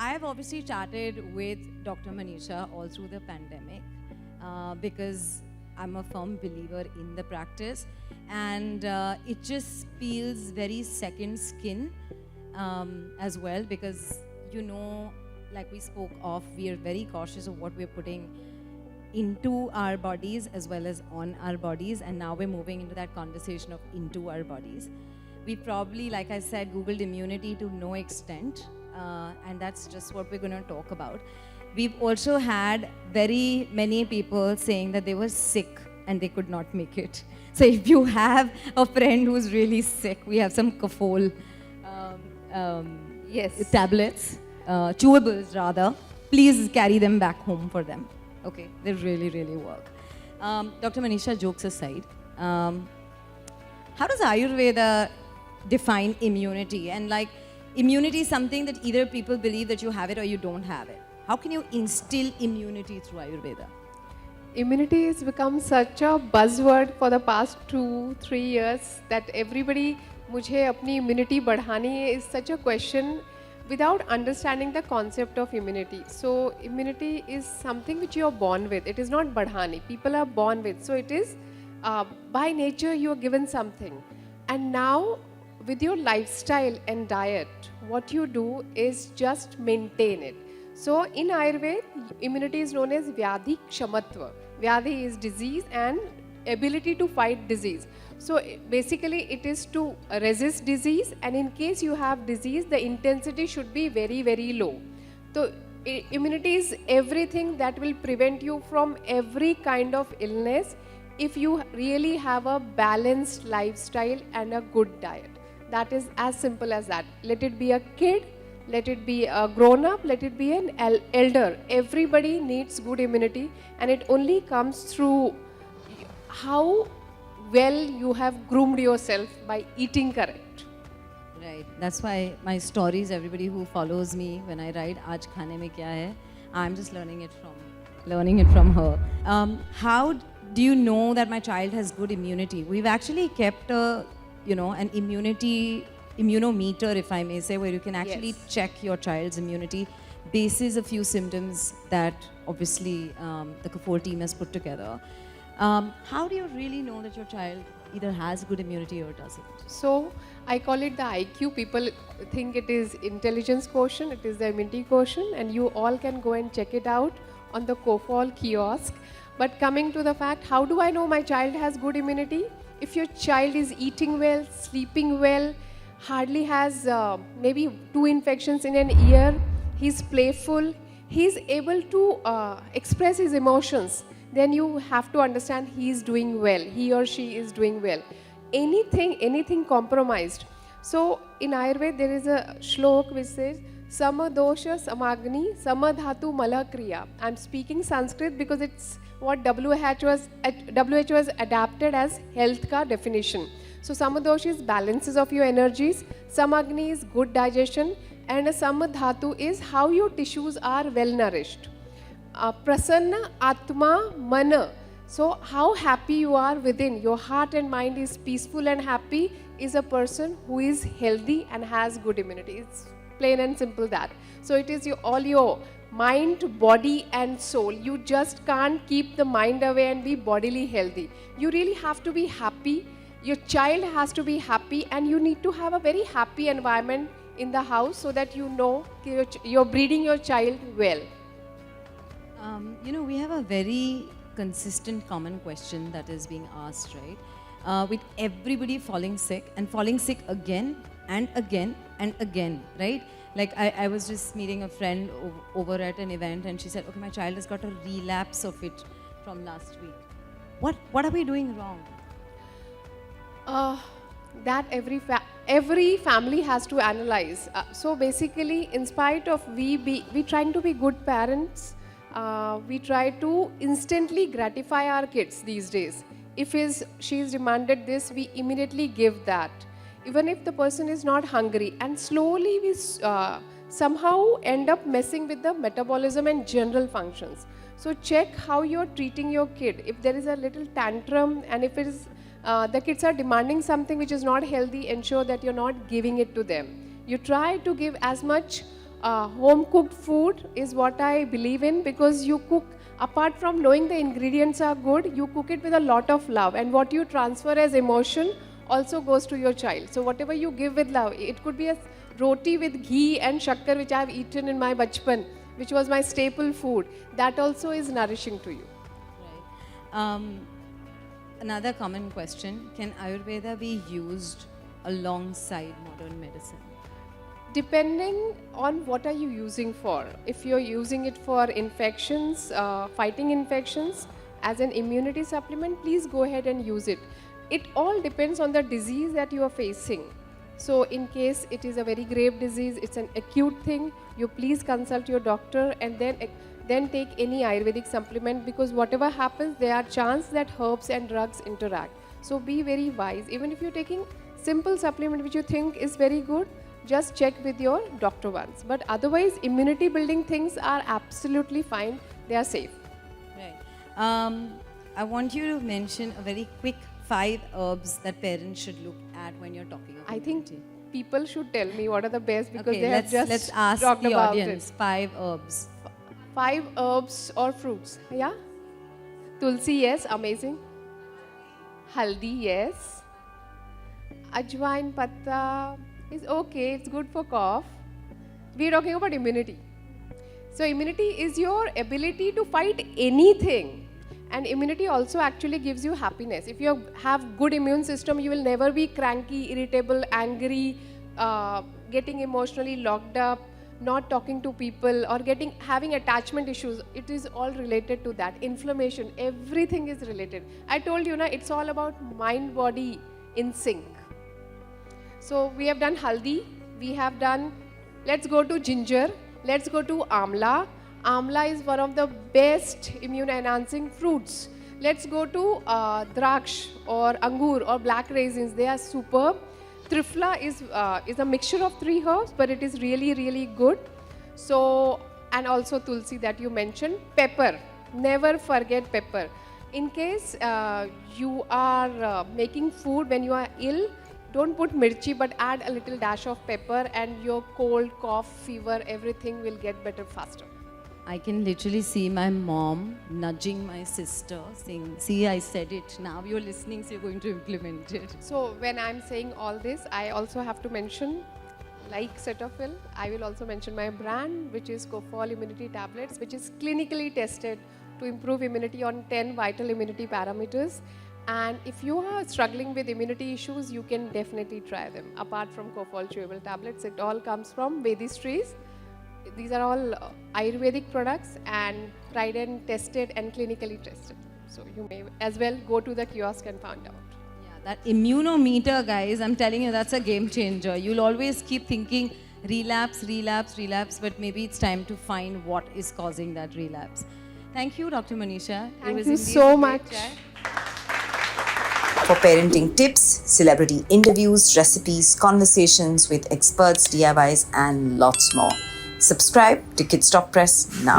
I've obviously chatted with Dr. Manisha all through the pandemic because I'm a firm believer in the practice, and it just feels very second skin as well, because like we spoke of, we are very cautious of what we're putting into our bodies as well as on our bodies, and now we're moving into that conversation of into our bodies. We probably, like I said, Googled immunity to no extent, and that's just what we're going to talk about. We've also had very many people saying that they were sick and they could not make it. So if you have a friend who's really sick, we have some Kofol tablets, chewables rather. Please carry them back home for them. Okay, they really, really work. Dr. Manisha, jokes aside, how does Ayurveda define immunity? And like, immunity is something that either people believe that you have it or you don't have it. How can you instill immunity through Ayurveda? Immunity has become such a buzzword for the past 2-3 years that everybody, मुझे अपनी immunity बढ़ानी है is such a question without understanding the concept of immunity. So immunity is something which you are born with. It is not बढ़ानी. People are born with. So it is by nature you are given something. And now with your lifestyle and diet, what you do is just maintain it. So in Ayurveda, immunity is known as Vyadhi Kshamatva. Vyadhi is disease and ability to fight disease. So basically it is to resist disease, and in case you have disease, the intensity should be very, very low. So immunity is everything that will prevent you from every kind of illness if you really have a balanced lifestyle and a good diet. That is as simple as that. Let it be a kid, let it be a grown-up, let it be an elder. Everybody needs good immunity, and it only comes through how well you have groomed yourself by eating correct. Right. That's why my stories, everybody who follows me when I write, "Aaj khane mein kya hai?" I'm just learning it from her. How do you know that my child has good immunity? We've actually kept an immunometer, if I may say, where you can actually check your child's immunity basis a few symptoms that obviously the Kofol team has put together. How do you really know that your child either has good immunity or doesn't? So I call it the IQ. People think it is intelligence quotient, it is the immunity quotient, and you all can go and check it out on the Kofol kiosk. But coming to the fact, how do I know my child has good immunity? If your child is eating well, sleeping well, hardly has maybe 2 infections in an year, he's playful, he's able to express his emotions, then you have to understand he is doing well, he or she is doing well. Anything compromised. So in Ayurveda there is a shlok which says Samadosha Samagni Samadhatu Malakriya. I'm speaking Sanskrit because it's what WHO has adapted as health ka definition. So Samadosha is balances of your energies, Samagni is good digestion, and a Samadhatu is how your tissues are well nourished. Prasanna Atma Mana. So how happy you are within, your heart and mind is peaceful and happy, is a person who is healthy and has good immunity. It's plain and simple that. So it is all your mind, body and soul. You just can't keep the mind away and be bodily healthy. You really have to be happy. Your child has to be happy, and you need to have a very happy environment in the house so that you know you're breeding your child well. We have a very consistent common question that is being asked, right? With everybody falling sick again and again and again, right? Like I was just meeting a friend over at an event, and she said, okay, my child has got a relapse of it from last week. What are we doing wrong? That every family has to analyze. So basically, in spite of we trying to be good parents, we try to instantly gratify our kids these days. If she is demanded this, we immediately give that. Even if the person is not hungry, and slowly we somehow end up messing with the metabolism and general functions. So check how you're treating your kid. If there is a little tantrum, and if it is the kids are demanding something which is not healthy, ensure that you're not giving it to them. You try to give as much Home cooked food is what I believe in, because you cook, apart from knowing the ingredients are good, you cook it with a lot of love, and what you transfer as emotion also goes to your child. So whatever you give with love, it could be a roti with ghee and shakkar, which I have eaten in my bachpan, which was my staple food. That also is nourishing to you. Right. Another common question, can Ayurveda be used alongside modern medicine? Depending on what are you using for. If you're using it for infections, fighting infections, as an immunity supplement, please go ahead and use it. It all depends on the disease that you are facing. So in case it is a very grave disease, it's an acute thing, you please consult your doctor and then take any Ayurvedic supplement, because whatever happens, there are chances that herbs and drugs interact. So be very wise. Even if you're taking simple supplement which you think is very good, just check with your doctor once. But otherwise, immunity building things are absolutely fine. They are safe. Right. I want you to mention a very quick 5 herbs that parents should look at when you're talking about I immunity. think people should tell me what are the best, because Okay, they have just let's ask talked the about audience it. 5 herbs. 5 herbs or fruits. Yeah? Tulsi, yes, amazing. Haldi, yes. Ajwain patta is okay, it's good for cough. We are talking about immunity. So immunity is your ability to fight anything. And immunity also actually gives you happiness. If you have good immune system, you will never be cranky, irritable, angry, getting emotionally locked up, not talking to people, or having attachment issues. It is all related to that. Inflammation, everything is related. I told you, it's all about mind body in sync. So we have done haldi, we have done, let's go to ginger, let's go to amla. Amla is one of the best immune enhancing fruits. Let's go to draksh or angur or black raisins. They are superb. Trifla is a mixture of 3 herbs, but it is really, really good. So, and also tulsi that you mentioned. Pepper, never forget pepper. In case you are making food when you are ill, don't put mirchi, but add a little dash of pepper, and your cold, cough, fever, everything will get better faster. I can literally see my mom nudging my sister, saying, see, I said it, now you're listening, so you're going to implement it. So when I'm saying all this, I also have to mention, like Cetaphil, I will also mention my brand, which is Kofol immunity tablets, which is clinically tested to improve immunity on 10 vital immunity parameters. And if you are struggling with immunity issues, you can definitely try them. Apart from Kofol chewable tablets, it all comes from Vedis trees. These are all Ayurvedic products and tried and tested and clinically tested. So you may as well go to the kiosk and find out. Yeah, that immunometer, guys, I'm telling you, that's a game changer. You'll always keep thinking relapse, relapse, relapse, but maybe it's time to find what is causing that relapse. Thank you, Dr. Manisha. Thank you so much. For parenting tips, celebrity interviews, recipes, conversations with experts, DIYs, and lots more. Subscribe to Kids Talk Press now.